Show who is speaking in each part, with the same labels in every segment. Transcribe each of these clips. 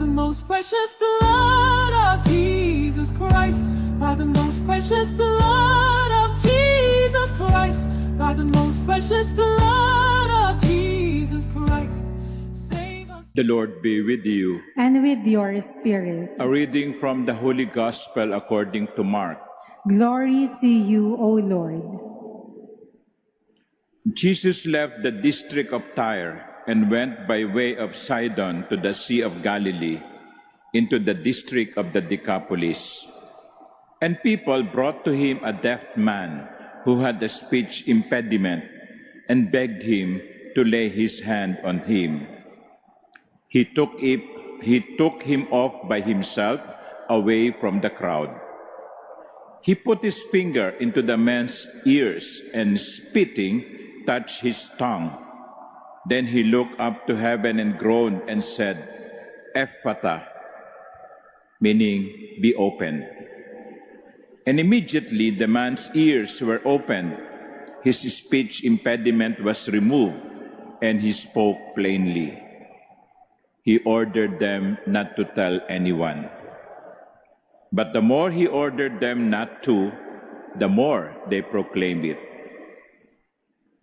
Speaker 1: the most precious blood of Jesus Christ, by the most precious blood of Jesus Christ, by the most precious blood of Jesus Christ. Save us.
Speaker 2: The Lord be with you.
Speaker 3: And with your spirit.
Speaker 2: A reading from the Holy Gospel according to Mark.
Speaker 3: Glory to you, O Lord.
Speaker 2: Jesus left the district of Tyre and went by way of Sidon to the Sea of Galilee, into the district of the Decapolis. And people brought to him a deaf man who had a speech impediment and begged him to lay his hand on him. He took him off by himself away from the crowd. He put his finger into the man's ears and, spitting, touched his tongue. Then he looked up to heaven and groaned and said, Ephphatha, meaning, be opened. And immediately the man's ears were opened, his speech impediment was removed, and he spoke plainly. He ordered them not to tell anyone. But the more he ordered them not to, the more they proclaimed it.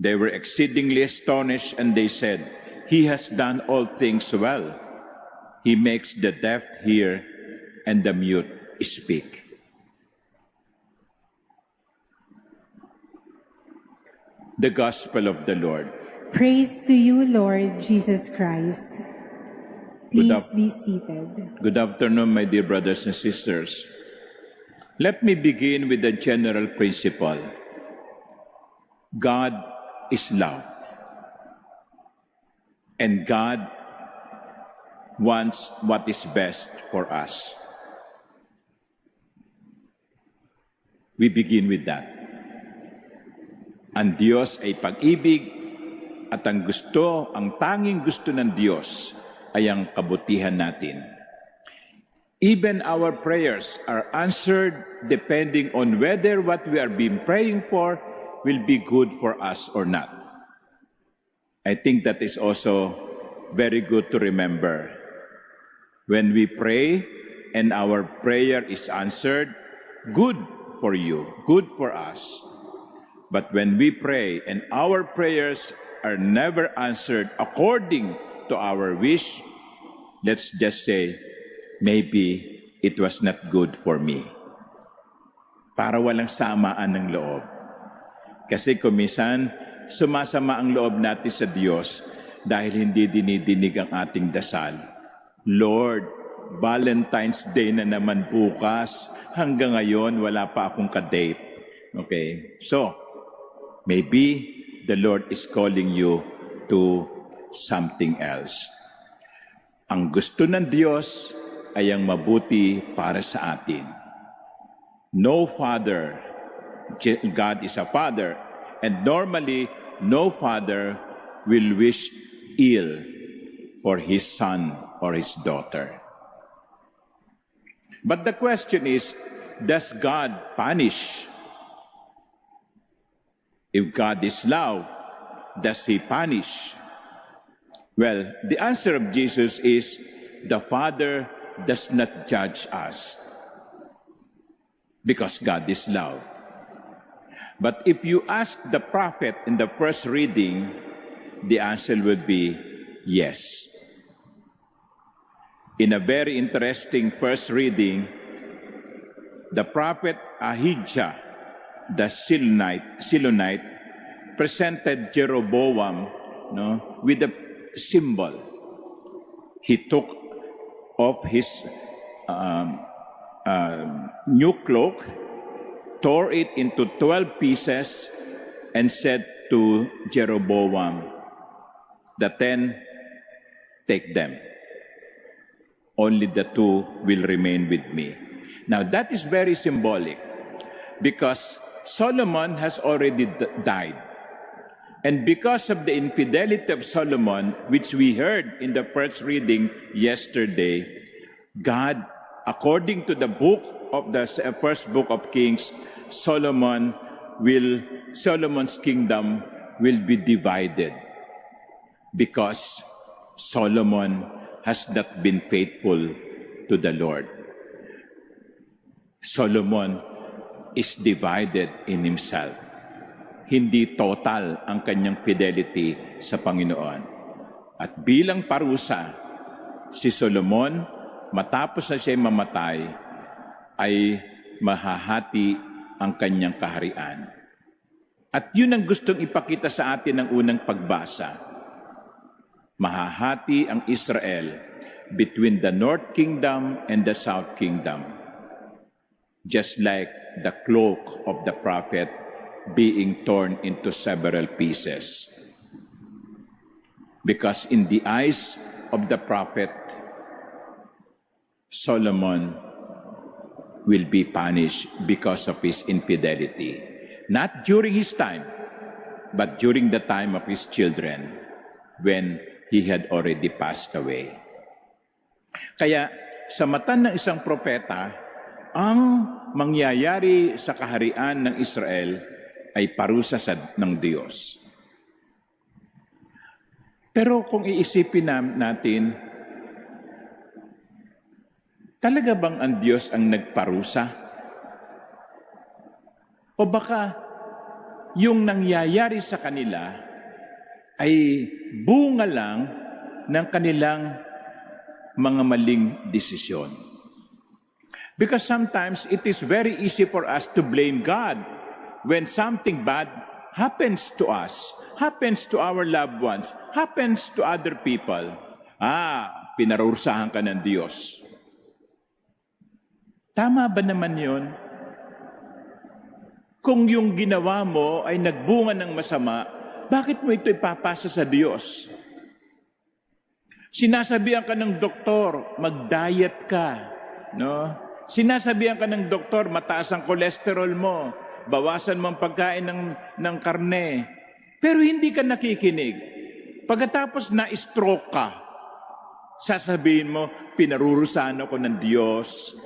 Speaker 2: They were exceedingly astonished, and they said, He has done all things well. He makes the deaf hear and the mute speak. The Gospel of the Lord.
Speaker 3: Praise to you, Lord Jesus Christ. Please be seated.
Speaker 2: Good afternoon, my dear brothers and sisters. Let me begin with the general principle. God is love. And God wants what is best for us. We begin with that. Ang Diyos ay pag-ibig at ang tanging gusto ng Diyos ay ang kabutihan natin. Even our prayers are answered depending on whether what we are being praying for will be good for us or not. I think that is also very good to remember. When we pray and our prayer is answered, good for you, good for us. But when we pray and our prayers are never answered according to our wish, let's just say, maybe it was not good for me. Para walang samaan ng loob. Kasi kumisan, sumasama ang loob natin sa Diyos dahil hindi dinidinig ang ating dasal. Lord, Valentine's Day na naman bukas. Hanggang ngayon, wala pa akong kadate. Okay? So, maybe the Lord is calling you to something else. Ang gusto ng Diyos ay ang mabuti para sa atin. No father, God is a father, and normally, no father will wish ill for his son or his daughter. But the question is, does God punish? If God is love, does He punish? Well, the answer of Jesus is, the Father does not judge us because God is love. But if you ask the prophet in the first reading, the answer would be yes. In a very interesting first reading, the prophet Ahijah, the Silonite, presented Jeroboam with a symbol. He took off his new cloak, tore it into 12 pieces, and said to Jeroboam, the 10, take them. Only the 2 will remain with me. Now that is very symbolic because Solomon has already died. And because of the infidelity of Solomon, which we heard in the first reading yesterday, God, according to the first book of Kings, Solomon's kingdom will be divided because Solomon has not been faithful to the Lord. Solomon is divided in himself. Hindi total ang kanyang fidelity sa Panginoon. At bilang parusa, si Solomon, matapos na siya mamatay, ay mahahati ang kanyang kaharian. At yun ang gustong ipakita sa atin ng unang pagbasa. Mahahati ang Israel between the North Kingdom and the South Kingdom. Just like the cloak of the prophet being torn into several pieces. Because in the eyes of the prophet, Solomon will be punished because of his infidelity. Not during his time, but during the time of his children, when he had already passed away. Kaya sa mata ng isang propeta, ang mangyayari sa kaharian ng Israel ay parusa ng Diyos. Pero kung iisipin natin, talaga bang ang Diyos ang nagparusa? O baka yung nangyayari sa kanila ay bunga lang ng kanilang mga maling desisyon? Because sometimes it is very easy for us to blame God when something bad happens to us, happens to our loved ones, happens to other people. Pinarusahan ka ng Diyos. Tama ba naman yun? Kung yung ginawa mo ay nagbunga ng masama, bakit mo ito ipapasa sa Diyos? Sinasabihan ka ng doktor, mag-diet ka, no? Sinasabihan ka ng doktor, mataas ang kolesterol mo, bawasan mo ang pagkain ng karne. Pero hindi ka nakikinig. Pagkatapos na-stroke ka, sasabihin mo, pinarurusahan ako ng Diyos.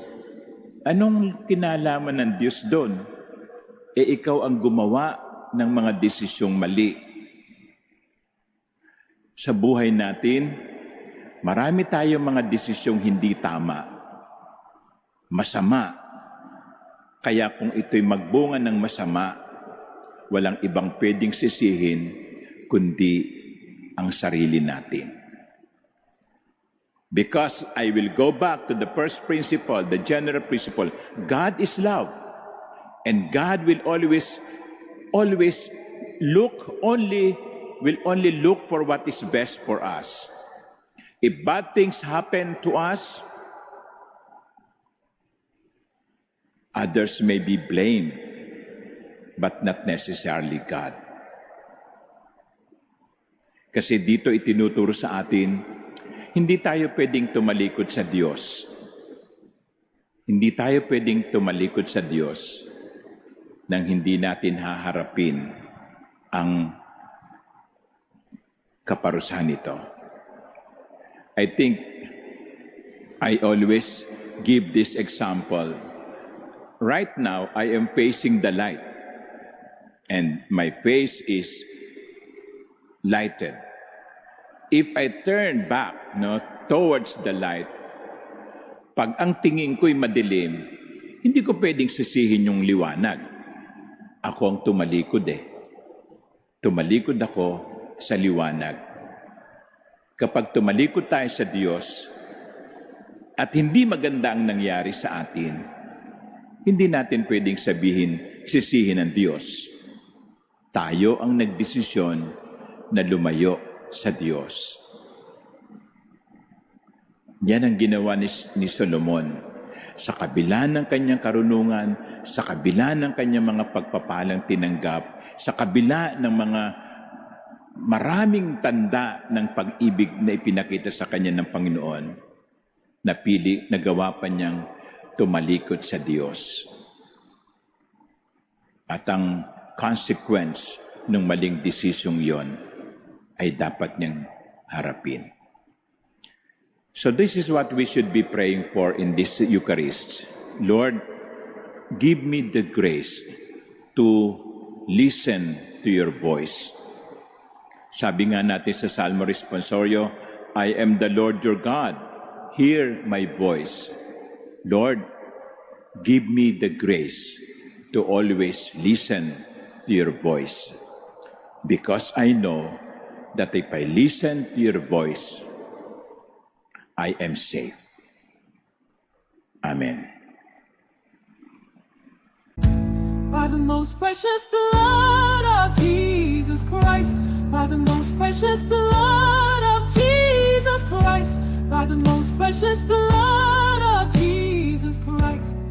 Speaker 2: Anong kinalaman ng Diyos doon? Ikaw ang gumawa ng mga desisyong mali. Sa buhay natin, marami tayong mga desisyong hindi tama. Masama. Kaya kung ito'y magbunga ng masama, walang ibang pwedeng sisihin kundi ang sarili natin. Because I will go back to the first principle, the general principle, God is love. And God will always will only look for what is best for us. If bad things happen to us, others may be blamed, but not necessarily God. Kasi dito itinuturo sa atin, hindi tayo pwedeng tumalikod sa Diyos. Hindi tayo pwedeng tumalikod sa Diyos nang hindi natin haharapin ang kaparusahan nito. I think I always give this example. Right now, I am facing the light and my face is lighted. If I turn back towards the light, pag ang tingin ko'y madilim, hindi ko pwedeng sisihin yung liwanag. Ako ang tumalikod Tumalikod ako sa liwanag. Kapag tumalikod tayo sa Diyos at hindi maganda ang nangyari sa atin, hindi natin pwedeng sisihin ng Diyos. Tayo ang nagdesisyon na lumayo sa Diyos. Yan ang ginawa ni Solomon. Sa kabila ng kanyang karunungan, sa kabila ng kanyang mga pagpapalang tinanggap, sa kabila ng mga maraming tanda ng pag-ibig na ipinakita sa kanya ng Panginoon, nagawa pa niyang tumalikod sa Diyos. At ang consequence ng maling desisyong yon ay dapat niyang harapin. So this is what we should be praying for in this Eucharist. Lord, give me the grace to listen to your voice. Sabi nga natin sa Salmo Responsorio, I am the Lord your God. Hear my voice. Lord, give me the grace to always listen to your voice, because I know that if I listen to your voice, I am safe. Amen.
Speaker 1: By the most precious blood of Jesus Christ, by the most precious blood of Jesus Christ, by the most precious blood of Jesus Christ.